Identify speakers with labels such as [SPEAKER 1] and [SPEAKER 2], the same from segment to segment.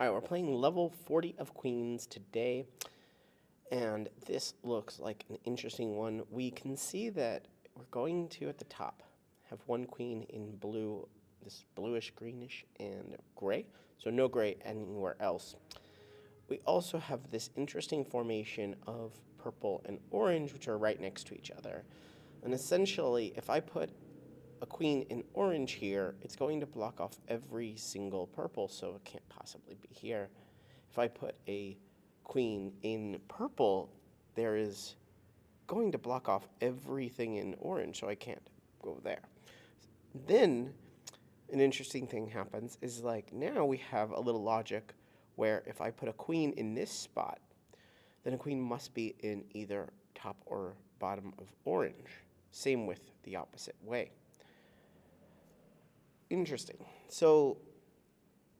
[SPEAKER 1] All right, we're playing level 40 of Queens today, and this looks like an interesting one. We can see that we're going to, at the top, have one queen in blue, this bluish, greenish, and gray, so no gray anywhere else. We also have this interesting formation of purple and orange, which are right next to each other. And essentially, if I put a queen in orange here, it's going to block off every single purple, so it can't possibly be here. If I put a queen in purple, there is going to block off everything in orange, so I can't go there. Then an interesting thing happens is like now we have a little logic where if I put a queen in this spot, then a queen must be in either top or bottom of orange. Same with the opposite way. Interesting. So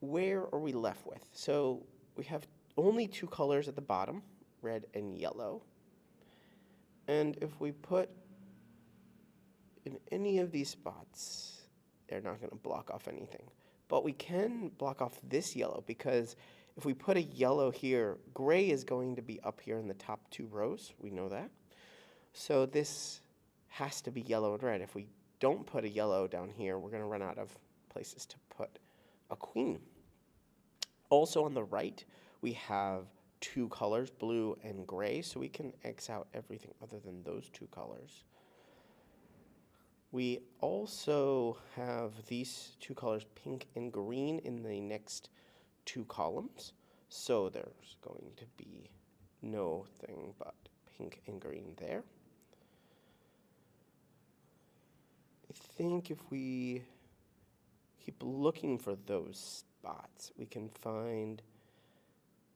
[SPEAKER 1] where are we left with? So we have only two colors at the bottom, red and yellow. And if we put in any of these spots, they're not going to block off anything. But we can block off this yellow because if we put a yellow here, gray is going to be up here in the top two rows. We know that. So this has to be yellow and red. If we don't put a yellow down here, we're going to run out of places to put a queen. Also on the right, we have two colors, blue and gray, so we can X out everything other than those two colors. We also have these two colors, pink and green, in the next two columns. So there's going to be nothing but pink and green there. I think if we keep looking for those spots, we can find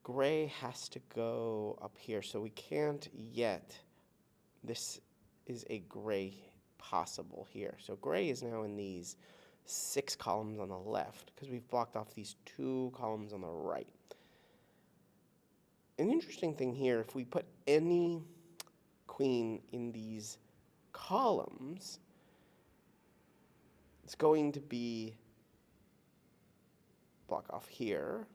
[SPEAKER 1] gray has to go up here, so we can't yet. This is a gray possible here. So gray is now in these 6 columns on the left because we've blocked off these 2 columns on the right. An interesting thing here, if we put any queen in these columns, it's going to be block off here.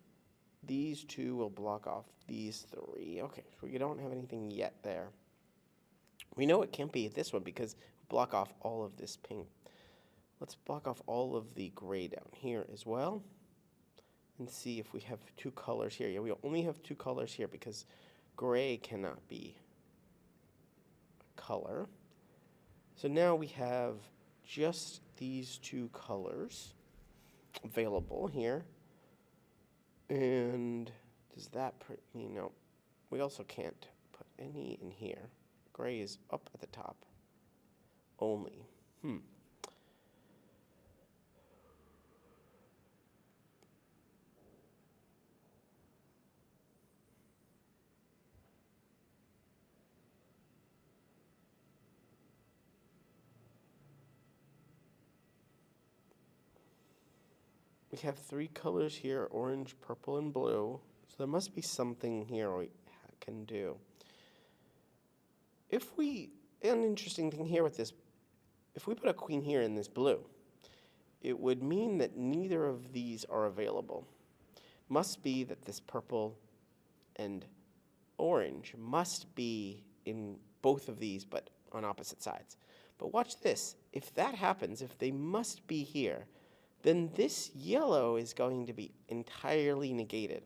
[SPEAKER 1] These 2 will block off these 3. Okay, so we don't have anything yet there. We know it can't be this one because we block off all of this pink. Let's block off all of the gray down here as well and see if we have 2 colors here. Yeah, we only have 2 colors here because gray cannot be a color. So now we have just these 2 colors available here. And does that mean no? We also can't put any in here. Gray is up at the top only. We have 3 colors here, orange, purple, and blue. So there must be something here we can do. An interesting thing here with this, if we put a queen here in this blue, it would mean that neither of these are available. Must be that this purple and orange must be in both of these, but on opposite sides. But watch this. If that happens, if they must be here, then this yellow is going to be entirely negated.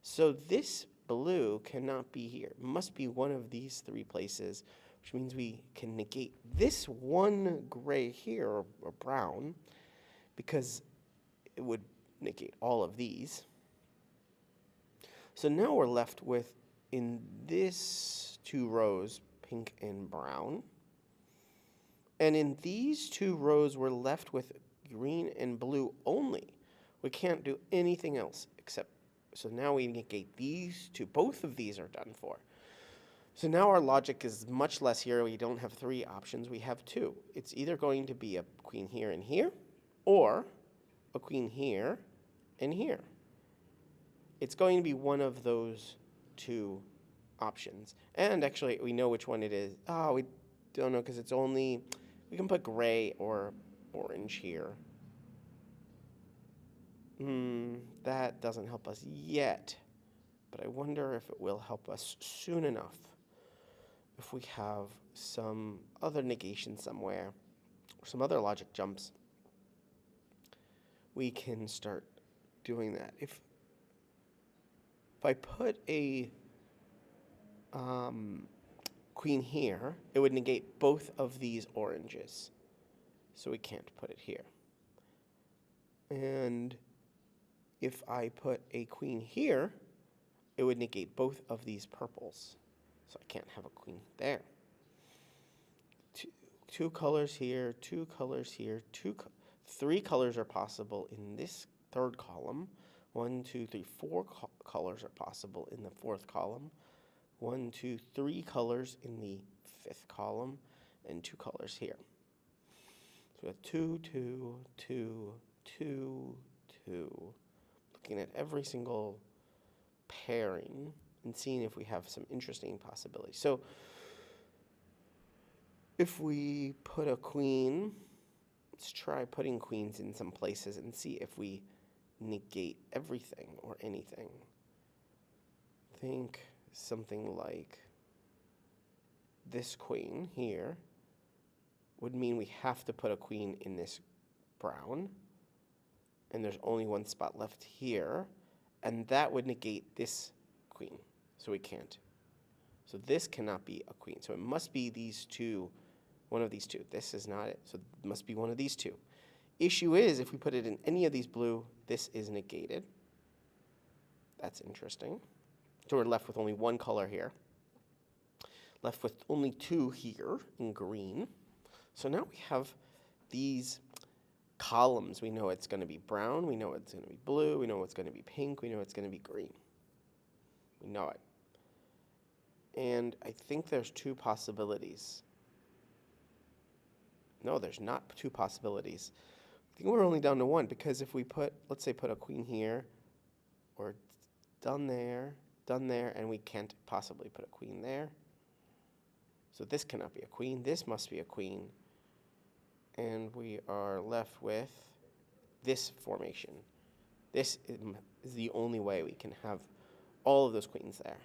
[SPEAKER 1] So this blue cannot be here. It must be one of these 3 places, which means we can negate this one gray here, or brown, because it would negate all of these. So now we're left with, in this 2 rows, pink and brown. And in these 2 rows, we're left with green and blue only. We can't do anything else except, so now we negate these 2. Both of these are done for. So now our logic is much less here. We don't have 3 options. We have 2. It's either going to be a queen here and here, or a queen here and here. It's going to be one of those 2 options. And actually, we know which one it is. Oh, we don't know because it's only, we can put gray or orange here. that doesn't help us yet, but I wonder if it will help us soon enough. If we have some other negation somewhere, or some other logic jumps, we can start doing that. If I put a queen here, it would negate both of these oranges. So we can't put it here. And if I put a queen here, it would negate both of these purples. So I can't have a queen there. Two colors here, two colors here, three colors are possible in this third column. 1, 2, 3, 4 colors are possible in the fourth column. 1, 2, 3 colors in the fifth column, and 2 colors here. So we have 2, 2, 2, 2, 2. Looking at every single pairing and seeing if we have some interesting possibilities. So if we put a queen, let's try putting queens in some places and see if we negate everything or anything. Think something like this queen here would mean we have to put a queen in this brown, and there's only one spot left here, and that would negate this queen, so we can't. So this cannot be a queen, so it must be these two, one of these two. This is not it, so it must be one of these two. Issue is, if we put it in any of these blue, this is negated. That's interesting. So we're left with only one color here. Left with only 2 here in green. So now we have these columns. We know it's going to be brown. We know it's going to be blue. We know it's going to be pink. We know it's going to be green. We know it. And I think there's 2 possibilities. No, there's not 2 possibilities. I think we're only down to 1, because if we put, let's say, put a queen here, or done there, and we can't possibly put a queen there. So this cannot be a queen. This must be a queen. And we are left with this formation. This is the only way we can have all of those queens there.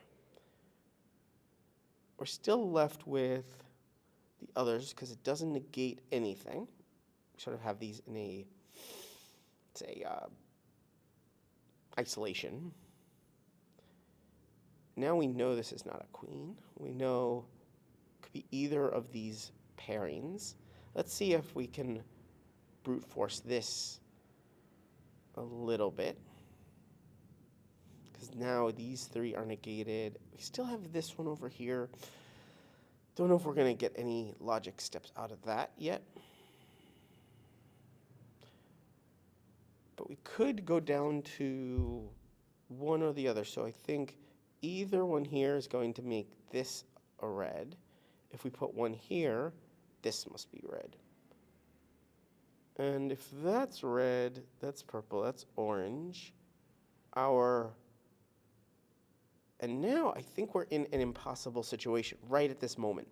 [SPEAKER 1] We're still left with the others because it doesn't negate anything. We sort of have these in a, say, isolation. Now we know this is not a queen. We know it could be either of these pairings. Let's see if we can brute force this a little bit, because now these 3 are negated. We still have this one over here. Don't know if we're going to get any logic steps out of that yet. But we could go down to one or the other. So I think either one here is going to make this a red. If we put one here, this must be red. And if that's red, that's purple, that's orange. And now I think we're in an impossible situation right at this moment,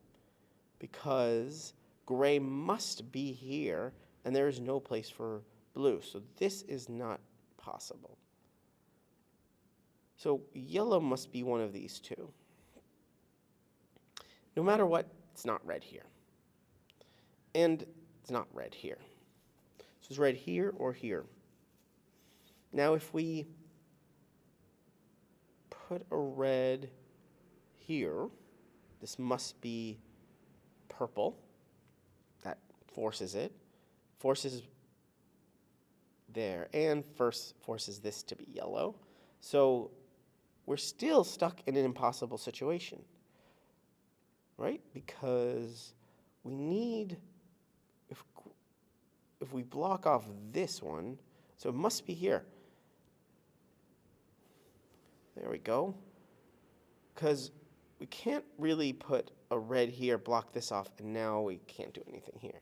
[SPEAKER 1] because gray must be here, and there is no place for blue. So this is not possible. So yellow must be one of these 2. No matter what, it's not red here. And it's not red here. So it's red here or here. Now if we put a red here, this must be purple. That forces it. Forces there, and first forces this to be yellow. So we're still stuck in an impossible situation, right? Because we need, if we block off this one, so it must be here. There we go. Because we can't really put a red here, block this off, and now we can't do anything here.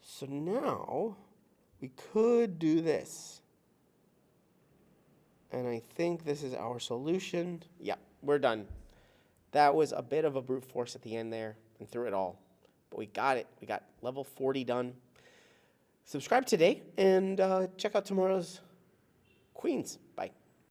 [SPEAKER 1] So now we could do this. And I think this is our solution. Yeah, we're done. That was a bit of a brute force at the end there and through it all. But we got it. We got level 40 done. Subscribe today and check out tomorrow's queens. Bye.